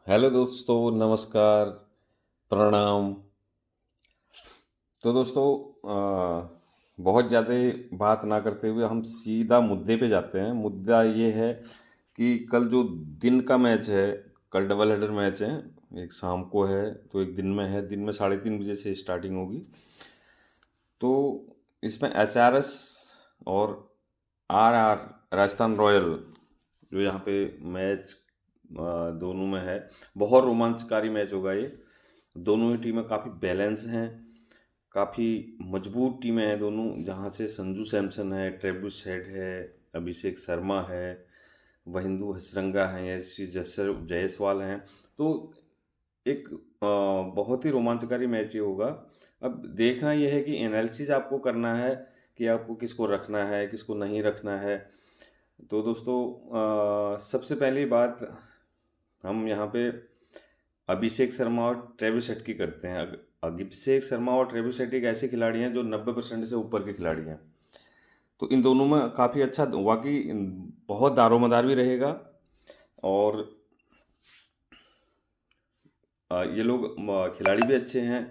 Hello दोस्तों, नमस्कार, प्रणाम। तो दोस्तों, बहुत ज़्यादा बात ना करते हुए हम सीधा मुद्दे पे जाते हैं। मुद्दा ये है कि कल जो दिन का मैच है, कल डबल हेडर मैच है। एक शाम को है तो एक दिन में है। दिन में 3:30 बजे से स्टार्टिंग होगी। तो इसमें एचआरएस और आरआर राजस्थान रॉयल, जो यहाँ पे मैच दोनों में है। बहुत रोमांचकारी मैच होगा ये। दोनों ही टीमें काफ़ी बैलेंस हैं, काफ़ी मजबूत टीमें हैं दोनों। जहाँ से संजू सैमसन है, ट्रेविस हेड है, अभिषेक शर्मा है, महेंदु हसरंगा हैं, यशस्वी जायसवाल हैं। तो एक बहुत ही रोमांचकारी मैच ये होगा। अब देखना यह है कि एनालिसिस आपको करना है कि आपको किसको रखना है, किसको नहीं रखना है। तो दोस्तों, सबसे पहली बात हम यहाँ पे अभिषेक शर्मा और ट्रेविस हेड की करते हैं। अभिषेक शर्मा और ट्रेविस हेड एक ऐसे खिलाड़ी हैं जो 90% से ऊपर के खिलाड़ी हैं। तो इन दोनों में काफ़ी अच्छा वाकई बहुत दारोमदार भी रहेगा। और ये लोग खिलाड़ी भी अच्छे हैं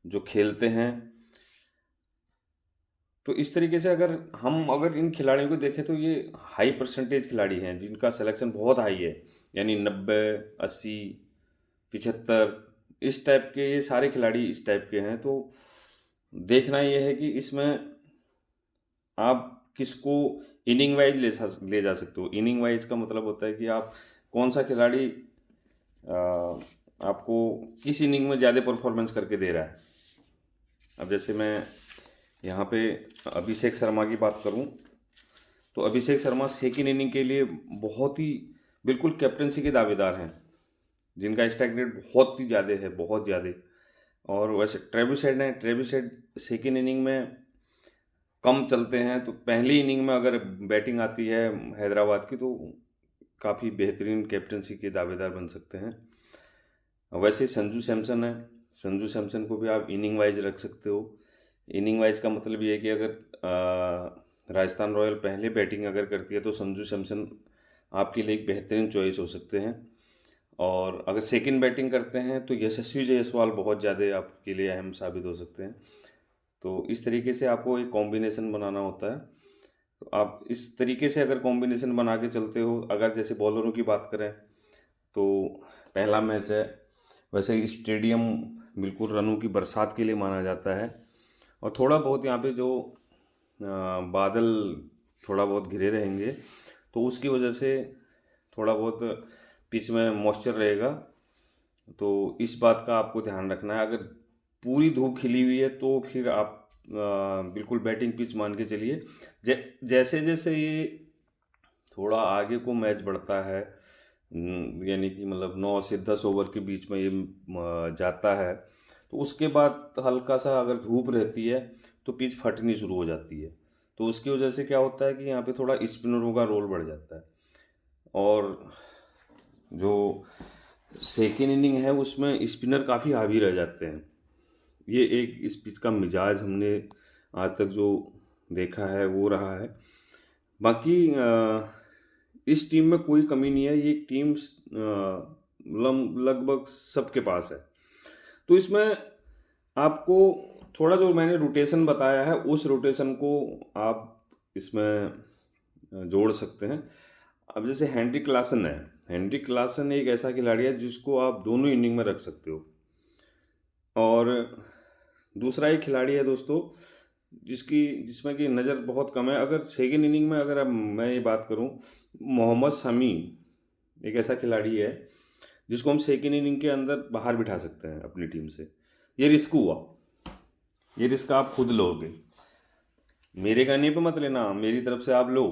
जो खेलते हैं। तो इस तरीके से अगर इन खिलाड़ियों को देखें तो ये हाई परसेंटेज खिलाड़ी हैं जिनका सिलेक्शन बहुत हाई है। यानी 90, 80, 75, इस टाइप के ये सारे खिलाड़ी इस टाइप के हैं। तो देखना ये है कि इसमें आप किसको इनिंग वाइज ले जा सकते हो। इनिंग वाइज का मतलब होता है कि आप कौन सा खिलाड़ी आपको किस इनिंग में ज़्यादा परफॉर्मेंस करके दे रहा है। अब जैसे मैं यहाँ पे अभिषेक शर्मा की बात करूँ तो अभिषेक शर्मा सेकेंड इनिंग के लिए बहुत ही बिल्कुल कैप्टनसी के दावेदार हैं, जिनका स्ट्राइक रेट बहुत ही ज़्यादा है, बहुत ज़्यादा। और वैसे ट्रेविस हेड सेकेंड इनिंग में कम चलते हैं। तो पहली इनिंग में अगर बैटिंग आती है हैदराबाद की तो काफ़ी बेहतरीन कैप्टनसी के दावेदार बन सकते हैं। वैसे संजू सैमसन है। संजू सैमसन को भी आप इनिंग वाइज रख सकते हो। इनिंग वाइज का मतलब ये है कि अगर राजस्थान रॉयल पहले बैटिंग अगर करती है तो संजू सैमसन आपके लिए एक बेहतरीन चॉइस हो सकते हैं। और अगर सेकंड बैटिंग करते हैं तो यशस्वी जायसवाल बहुत ज़्यादा आपके लिए अहम साबित हो सकते हैं। तो इस तरीके से आपको एक कॉम्बिनेशन बनाना होता है। तो आप इस तरीके से अगर कॉम्बिनेशन बना के चलते हो, अगर जैसे बॉलरों की बात करें तो पहला मैच है। वैसे स्टेडियम बिल्कुल रनों की बरसात के लिए माना जाता है। और थोड़ा बहुत यहाँ पे जो बादल थोड़ा बहुत घिरे रहेंगे तो उसकी वजह से थोड़ा बहुत पिच में मॉइस्चर रहेगा। तो इस बात का आपको ध्यान रखना है। अगर पूरी धूप खिली हुई है तो फिर आप बिल्कुल बैटिंग पिच मान के चलिए। जैसे जैसे ये थोड़ा आगे को मैच बढ़ता है, यानी कि मतलब 9 से 10 ओवर के बीच में ये जाता है, तो उसके बाद हल्का सा अगर धूप रहती है तो पिच फटनी शुरू हो जाती है। तो उसकी वजह से क्या होता है कि यहाँ पे थोड़ा स्पिनरों का रोल बढ़ जाता है। और जो सेकेंड इनिंग है उसमें स्पिनर काफ़ी हावी रह जाते हैं। ये एक इस पिच का मिजाज हमने आज तक जो देखा है वो रहा है। बाकी इस टीम में कोई कमी नहीं है। ये टीम लगभग सबके पास है। तो इसमें आपको थोड़ा जो मैंने रोटेशन बताया है उस रोटेशन को आप इसमें जोड़ सकते हैं। अब जैसे हेनरी क्लासन है। हेनरी क्लासन एक ऐसा खिलाड़ी है जिसको आप दोनों इनिंग में रख सकते हो। और दूसरा एक खिलाड़ी है दोस्तों जिसमें कि नज़र बहुत कम है। अगर सेकेंड इनिंग में अगर अब मैं ये बात करूं, मोहम्मद शमी एक ऐसा खिलाड़ी है जिसको हम सेकेंड इनिंग के अंदर बाहर बिठा सकते हैं अपनी टीम से। ये रिस्क हुआ। ये रिस्क आप खुद लोगे, मेरे कहने पे मत लेना, मेरी तरफ से आप लो।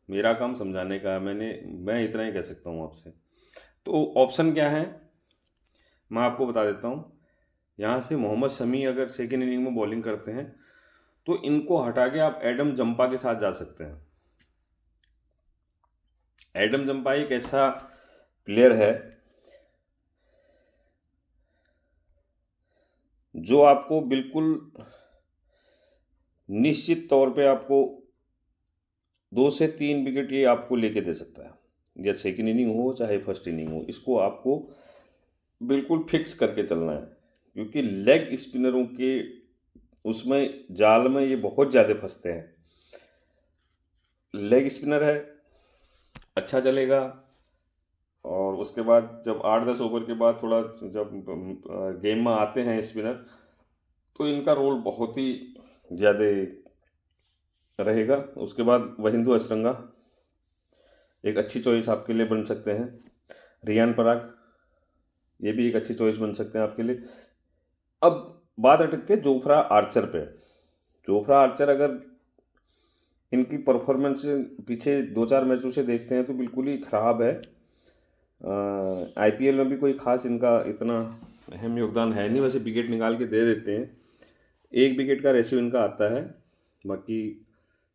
मेरा काम समझाने का है। मैं इतना ही कह सकता हूँ आपसे। तो ऑप्शन क्या है मैं आपको बता देता हूँ। यहाँ से मोहम्मद शमी अगर सेकेंड इनिंग में बॉलिंग करते हैं तो इनको हटा के आप एडम जंपा के साथ जा सकते हैं। एडम जंपा एक ऐसा प्लेयर है जो आपको बिल्कुल निश्चित तौर पे आपको 2 से 3 विकेट ये आपको लेके दे सकता है। या सेकेंड इनिंग हो चाहे फर्स्ट इनिंग हो, इसको आपको बिल्कुल फिक्स करके चलना है, क्योंकि लेग स्पिनरों के उसमें जाल में ये बहुत ज़्यादा फंसते हैं। लेग स्पिनर है, अच्छा चलेगा, और उसके बाद जब 8-10 ओवर के बाद थोड़ा जब गेम में आते हैं स्पिनर, तो इनका रोल बहुत ही ज़्यादा रहेगा। उसके बाद वहिंदु अचरंगा एक अच्छी चॉइस आपके लिए बन सकते हैं। रियान पराग, ये भी एक अच्छी चॉइस बन सकते हैं आपके लिए। अब बात अटकती है जोफ्रा आर्चर पे। जोफ्रा आर्चर अगर इनकी परफॉर्मेंस पीछे 2-4 मैचों से देखते हैं तो बिल्कुल ही ख़राब है। आईपीएल में भी कोई खास इनका इतना अहम योगदान है नहीं, वैसे विकेट निकाल के दे देते हैं। 1 विकेट का रेशियो इनका आता है, बाकी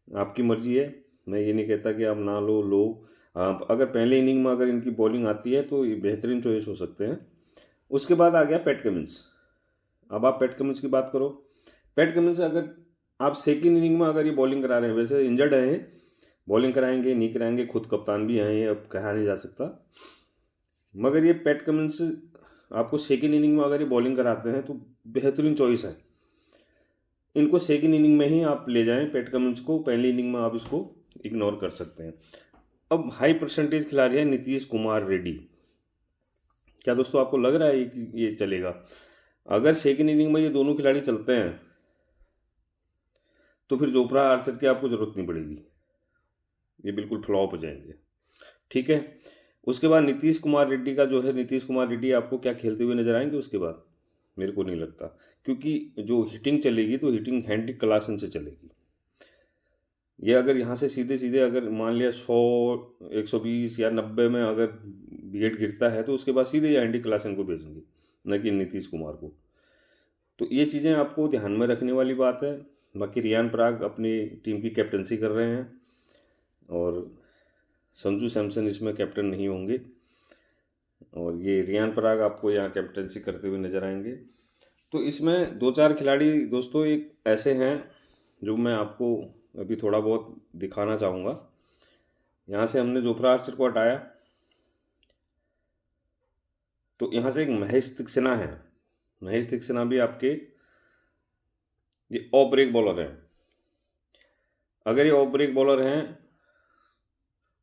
आपकी मर्जी है। मैं ये नहीं कहता कि आप ना लो। आप अगर पहले इनिंग में अगर इनकी बॉलिंग आती है तो ये बेहतरीन चॉइस हो सकते हैं। उसके बाद आ गया पैट कमिंस। अब आप पैट कमिंस की बात करो। पैट कमिंस अगर आप सेकेंड इनिंग में अगर ये बॉलिंग करा रहे हैं, वैसे इंजर्ड हैं, बॉलिंग कराएंगे नहीं कराएंगे, खुद कप्तान भी हैं, ये अब कहा नहीं जा सकता, मगर ये पैट कमिंस आपको सेकेंड इनिंग में अगर ये बॉलिंग कराते हैं तो बेहतरीन चॉइस है। इनको सेकेंड इनिंग में ही आप ले जाएं पैट कमिंस को, पहली इनिंग में आप इसको इग्नोर कर सकते हैं। अब हाई परसेंटेज खिलाड़ी है नीतीश कुमार रेड्डी। क्या दोस्तों आपको लग रहा है कि ये चलेगा? अगर सेकेंड इनिंग में ये दोनों खिलाड़ी चलते हैं तो फिर जोफ्रा आर्चर की आपको ज़रूरत नहीं पड़ेगी, ये बिल्कुल फ्लॉप हो जाएंगे। ठीक है। उसके बाद नीतीश कुमार रेड्डी का जो है, नीतीश कुमार रेड्डी आपको क्या खेलते हुए नजर आएंगे उसके बाद? मेरे को नहीं लगता, क्योंकि जो हिटिंग चलेगी तो हिटिंग हैंड्रिक क्लासन से चलेगी। ये अगर यहाँ से सीधे सीधे अगर मान लिया 100, 120 या 90 में अगर विकेट गिरता है तो उसके बाद सीधे हैंड्रिक क्लासन को भेजेंगे, न कि नीतीश कुमार को। तो ये चीज़ें आपको ध्यान में रखने वाली बात है। बाकी रियान पराग अपनी टीम की कैप्टनसी कर रहे हैं और संजू सैमसन इसमें कैप्टन नहीं होंगे, और ये रियान पराग आपको यहाँ कैप्टनसी करते हुए नजर आएंगे। तो इसमें 2-4 खिलाड़ी दोस्तों एक ऐसे हैं जो मैं आपको अभी थोड़ा बहुत दिखाना चाहूँगा। यहाँ से हमने जोफ्रा आर्चर को हटाया, तो यहाँ से एक महेश तीक्ष्णा है। महेश तीक्ष्णा भी आपके ये ऑफ ब्रेक बॉलर हैं। अगर ये ऑफ ब्रेक बॉलर हैं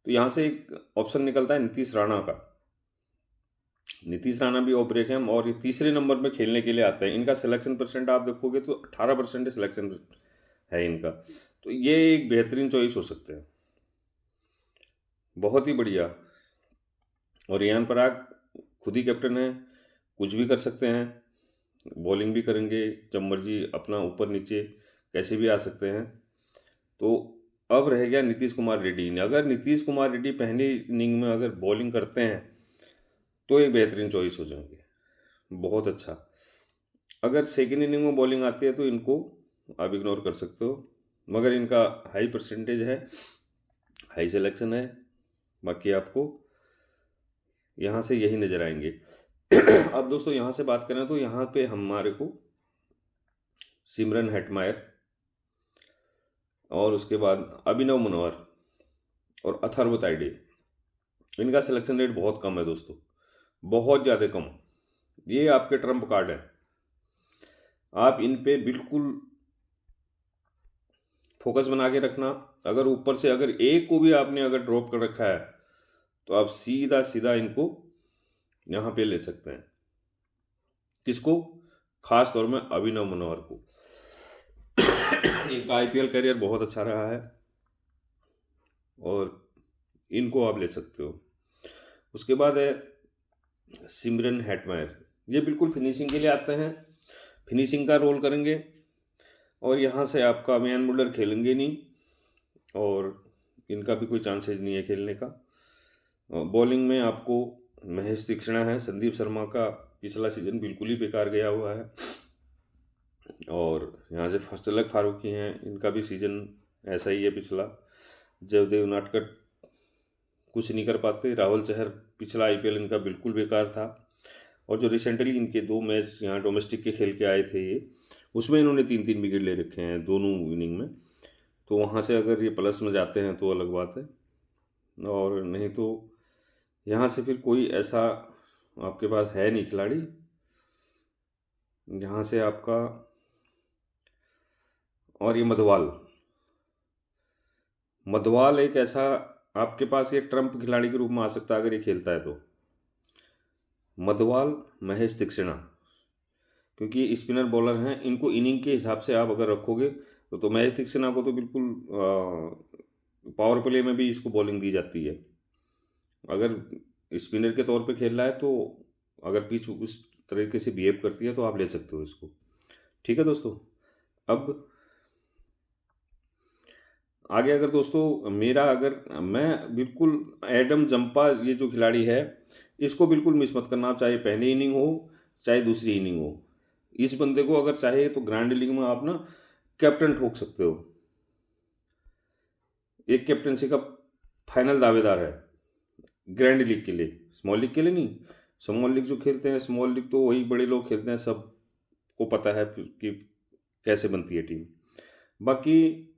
तो यहाँ से एक ऑप्शन निकलता है नीतीश राणा का। नीतीश राणा भी ऑफ ब्रेक हैं और ये तीसरे नंबर पे खेलने के लिए आते हैं। इनका सिलेक्शन परसेंट आप देखोगे तो 18% सिलेक्शन है इनका, तो ये एक बेहतरीन चॉइस हो सकते हैं, बहुत ही बढ़िया। और रियान पराग खुद ही कैप्टन है, कुछ भी कर सकते हैं, बॉलिंग भी करेंगे जब मर्जी, अपना ऊपर नीचे कैसे भी आ सकते हैं। तो अब रह गया नीतीश कुमार रेड्डी। अगर नीतीश कुमार रेड्डी पहली इनिंग में अगर बॉलिंग करते हैं तो एक बेहतरीन चॉइस हो जाएंगे, बहुत अच्छा। अगर सेकेंड इनिंग में बॉलिंग आती है तो इनको आप इग्नोर कर सकते हो, मगर इनका हाई परसेंटेज है, हाई सिलेक्शन है, बाकी आपको यहाँ से यही नज़र आएंगे। अब दोस्तों यहाँ से बात करें तो यहाँ पे हमारे को सिमरन हेटमायर और उसके बाद अभिनव मनोहर और अथर्व ताइडे, इनका सिलेक्शन रेट बहुत कम है दोस्तों, बहुत ज़्यादा कम। ये आपके ट्रम्प कार्ड है, आप इन पे बिल्कुल फोकस बना के रखना। अगर ऊपर से अगर एक को भी आपने अगर ड्रॉप कर रखा है तो आप सीधा सीधा इनको यहाँ पे ले सकते हैं। किसको? खास तौर में अभिनव मनोहर को। इनका आईपीएल करियर बहुत अच्छा रहा है और इनको आप ले सकते हो। उसके बाद है सिमरन हेटमायर, ये बिल्कुल फिनिशिंग के लिए आते हैं, फिनिशिंग का रोल करेंगे, और यहाँ से आपका मैन मुलर खेलेंगे नहीं और इनका भी कोई चांसेस नहीं है खेलने का। बॉलिंग में आपको महेश तीक्ष्णा है, संदीप शर्मा का पिछला सीजन बिल्कुल ही बेकार गया हुआ है, और यहाँ से फस्तलक फारूकी हैं, इनका भी सीजन ऐसा ही है पिछला। जयदेव नाटकर कुछ नहीं कर पाते। राहुल चहर पिछला आईपीएल इनका बिल्कुल बेकार था, और जो रिसेंटली इनके 2 मैच यहाँ डोमेस्टिक के खेल के आए थे ये, उसमें इन्होंने 3-3 विकेट ले रखे हैं दोनों इनिंग में। तो वहाँ से अगर ये प्लस में जाते हैं तो अलग बात है, और नहीं तो यहाँ से फिर कोई ऐसा आपके पास है नहीं खिलाड़ी, यहाँ से आपका, और ये मधवाल। मधवाल एक ऐसा आपके पास ये ट्रम्प खिलाड़ी के रूप में आ सकता है अगर ये खेलता है तो। मधवाल, महेश तीक्ष्णा, क्योंकि ये स्पिनर बॉलर हैं, इनको इनिंग के हिसाब से आप अगर रखोगे तो महेश तीक्ष्णा को तो बिल्कुल पावर प्ले में भी इसको बॉलिंग दी जाती है। अगर स्पिनर के तौर पे खेल रहा है तो अगर पिच उस तरीके से बिहेव करती है तो आप ले सकते हो इसको। ठीक है दोस्तों, अब आगे अगर दोस्तों मेरा, अगर मैं बिल्कुल एडम जंपा, ये जो खिलाड़ी है इसको बिल्कुल मिस मत करना, चाहे पहली इनिंग हो चाहे दूसरी इनिंग हो। इस बंदे को अगर चाहे तो ग्रैंड लीग में आप ना कैप्टन ठोक सकते हो। एक कैप्टनसी का फाइनल दावेदार है ग्रैंड लीग के लिए, स्मॉल लीग के लिए नहीं। स्मॉल लीग जो खेलते हैं, स्मॉल लीग तो वही बड़े लोग खेलते हैं, सबको पता है कि कैसे बनती है टीम। बाकी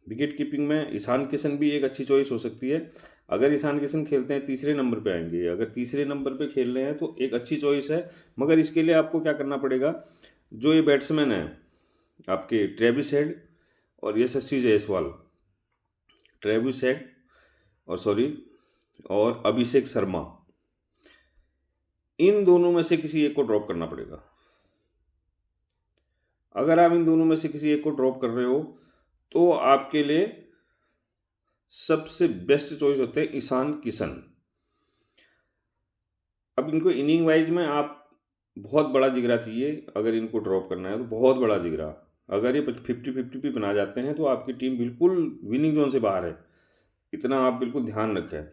विकेट कीपिंग में ईशान किशन भी एक अच्छी चॉइस हो सकती है। अगर ईशान किशन खेलते हैं तीसरे नंबर पे आएंगे, अगर तीसरे नंबर पे खेल रहे हैं तो एक अच्छी चॉइस है। मगर इसके लिए आपको क्या करना पड़ेगा, जो ये बैट्समैन है आपके ट्रेविस हेड और यशस्वी जायसवाल, ट्रेविस हेड और अभिषेक शर्मा, इन दोनों में से किसी एक को ड्रॉप करना पड़ेगा। अगर आप इन दोनों में से किसी एक को ड्रॉप कर रहे हो तो आपके लिए सबसे बेस्ट चॉइस होते हैं ईशान किशन। अब इनको इनिंग वाइज में आप बहुत बड़ा जिगरा चाहिए, अगर इनको ड्रॉप करना है तो बहुत बड़ा जिगरा। अगर ये 50-50 भी बना जाते हैं तो आपकी टीम बिल्कुल विनिंग जोन से बाहर है, इतना आप बिल्कुल ध्यान रखें।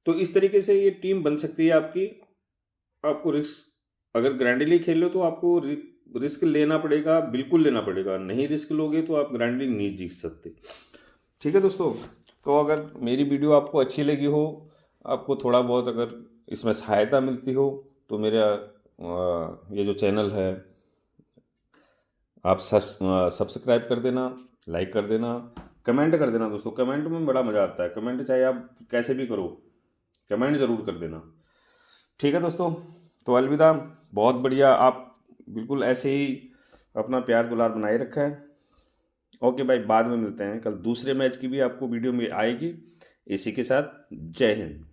तो इस तरीके से ये टीम बन सकती है आपकी। आपको रिस्क, अगर ग्रैंडली खेल लो तो आपको रिस्क लेना पड़ेगा, बिल्कुल लेना पड़ेगा। नहीं रिस्क लोगे तो आप ग्रैंडली नहीं जीत सकते। ठीक है दोस्तों, तो अगर मेरी वीडियो आपको अच्छी लगी हो, आपको थोड़ा बहुत अगर इसमें सहायता मिलती हो तो मेरा ये जो चैनल है आप सब्सक्राइब कर देना, लाइक कर देना, कमेंट कर देना दोस्तों। कमेंट में बड़ा मज़ा आता है, कमेंट चाहे आप कैसे भी करो, कमेंट ज़रूर कर देना। ठीक है दोस्तों, तो अलविदा। बहुत बढ़िया, आप बिल्कुल ऐसे ही अपना प्यार दुलार बनाए रखा है। ओके भाई, बाद में मिलते हैं। कल दूसरे मैच की भी आपको वीडियो में आएगी। इसी के साथ जय हिंद।